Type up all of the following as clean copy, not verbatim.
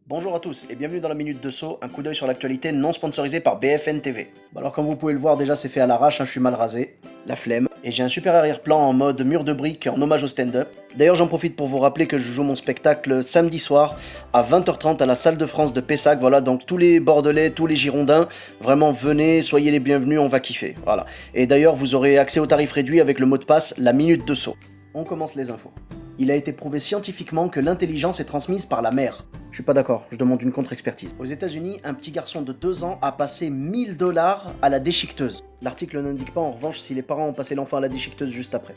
Bonjour à tous et bienvenue dans la Minute de Saut, un coup d'œil sur l'actualité non sponsorisé par BFN TV. Bon alors comme vous pouvez le voir déjà c'est fait à l'arrache, je suis mal rasé, la flemme, et j'ai un super arrière-plan en mode mur de briques en hommage au stand-up. D'ailleurs j'en profite pour vous rappeler que je joue mon spectacle samedi soir à 20h30 à la salle de France de Pessac, voilà, donc tous les Bordelais, tous les Girondins, vraiment venez, soyez les bienvenus, on va kiffer, voilà. Et d'ailleurs vous aurez accès au tarif réduit avec le mot de passe, la Minute de Saut. On commence les infos. Il a été prouvé scientifiquement que l'intelligence est transmise par la mère. Je suis pas d'accord, je demande une contre-expertise. Aux États-Unis, un petit garçon de 2 ans a passé 1000 $ à la déchiqueteuse. L'article n'indique pas en revanche si les parents ont passé l'enfant à la déchiqueteuse juste après.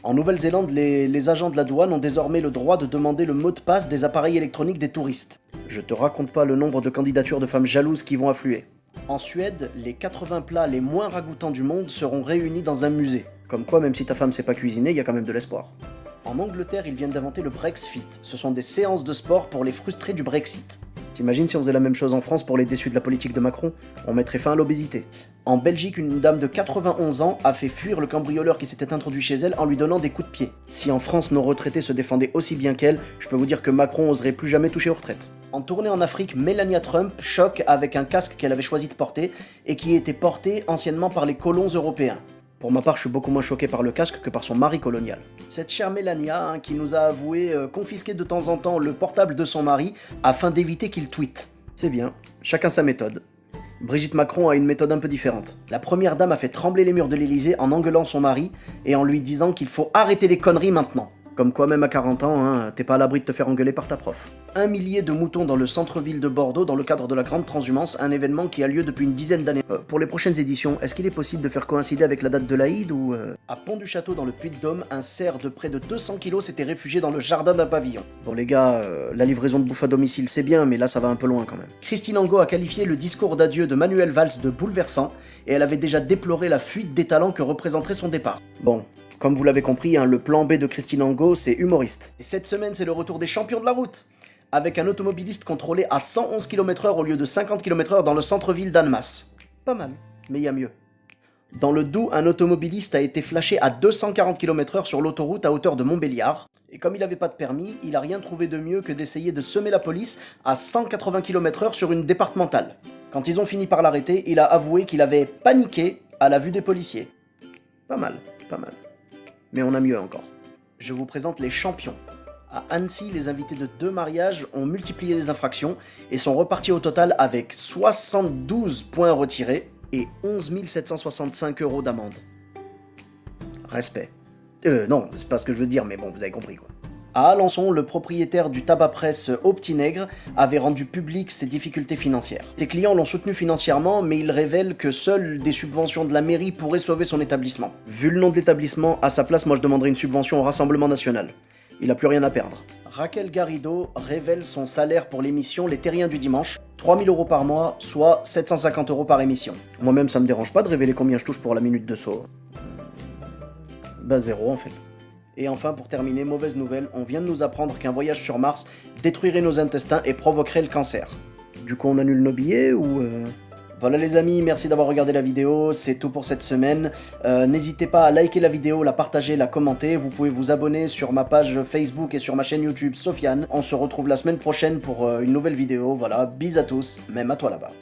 En Nouvelle-Zélande, les agents de la douane ont désormais le droit de demander le mot de passe des appareils électroniques des touristes. Je te raconte pas le nombre de candidatures de femmes jalouses qui vont affluer. En Suède, les 80 plats les moins ragoûtants du monde seront réunis dans un musée. Comme quoi, même si ta femme sait pas cuisiner, il y a quand même de l'espoir. En Angleterre, ils viennent d'inventer le Brexfit. Ce sont des séances de sport pour les frustrés du Brexit. T'imagines si on faisait la même chose en France pour les déçus de la politique de Macron? On mettrait fin à l'obésité. En Belgique, une dame de 91 ans a fait fuir le cambrioleur qui s'était introduit chez elle en lui donnant des coups de pied. Si en France nos retraités se défendaient aussi bien qu'elle, je peux vous dire que Macron oserait plus jamais toucher aux retraites. En tournée en Afrique, Melania Trump choque avec un casque qu'elle avait choisi de porter et qui était porté anciennement par les colons européens. Pour ma part, je suis beaucoup moins choqué par le casque que par son mari colonial. Cette chère Melania, qui nous a avoué confisquer de temps en temps le portable de son mari afin d'éviter qu'il tweete. C'est bien, chacun sa méthode. Brigitte Macron a une méthode un peu différente. La première dame a fait trembler les murs de l'Elysée en engueulant son mari et en lui disant qu'il faut arrêter les conneries maintenant. Comme quoi, même à 40 ans, hein, t'es pas à l'abri de te faire engueuler par ta prof. 1 millier de moutons dans le centre-ville de Bordeaux dans le cadre de la Grande Transhumance, un événement qui a lieu depuis une dizaine d'années. Pour les prochaines éditions, est-ce qu'il est possible de faire coïncider avec la date de l'Aïd ou... À Pont-du-Château, dans le Puy-de-Dôme, un cerf de près de 200 kg s'était réfugié dans le jardin d'un pavillon. Bon les gars, la livraison de bouffe à domicile c'est bien, mais là ça va un peu loin quand même. Christine Angot a qualifié le discours d'adieu de Manuel Valls de bouleversant, et elle avait déjà déploré la fuite des talents que représenterait son départ. Bon... Comme vous l'avez compris, hein, le plan B de Christine Angot, c'est humoriste. Et cette semaine, c'est le retour des champions de la route, avec un automobiliste contrôlé à 111 km/h au lieu de 50 km/h dans le centre-ville d'Annemasse. Pas mal, mais il y a mieux. Dans le Doubs, un automobiliste a été flashé à 240 km/h sur l'autoroute à hauteur de Montbéliard. Et comme il n'avait pas de permis, il a rien trouvé de mieux que d'essayer de semer la police à 180 km/h sur une départementale. Quand ils ont fini par l'arrêter, il a avoué qu'il avait paniqué à la vue des policiers. Pas mal, pas mal. Mais on a mieux encore. Je vous présente les champions. À Annecy, les invités de 2 mariages ont multiplié les infractions et sont repartis au total avec 72 points retirés et 11 765 € d'amende. Respect. Non, c'est pas ce que je veux dire, mais bon, vous avez compris quoi. À Alençon, le propriétaire du tabac-presse Au Petit Nègre avait rendu public ses difficultés financières. Ses clients l'ont soutenu financièrement, mais il révèle que seules des subventions de la mairie pourraient sauver son établissement. Vu le nom de l'établissement, à sa place, moi je demanderais une subvention au Rassemblement National. Il a plus rien à perdre. Raquel Garrido révèle son salaire pour l'émission Les Terriens du Dimanche, 3 000 € par mois, soit 750 € par émission. Moi-même, ça me dérange pas de révéler combien je touche pour la minute de saut. Bah 0 en fait. Et enfin, pour terminer, mauvaise nouvelle, on vient de nous apprendre qu'un voyage sur Mars détruirait nos intestins et provoquerait le cancer. Du coup, on annule nos billets ou... Voilà les amis, merci d'avoir regardé la vidéo, c'est tout pour cette semaine. N'hésitez pas à liker la vidéo, la partager, la commenter. Vous pouvez vous abonner sur ma page Facebook et sur ma chaîne YouTube Sofiane. On se retrouve la semaine prochaine pour une nouvelle vidéo. Voilà, bis à tous, même à toi là-bas.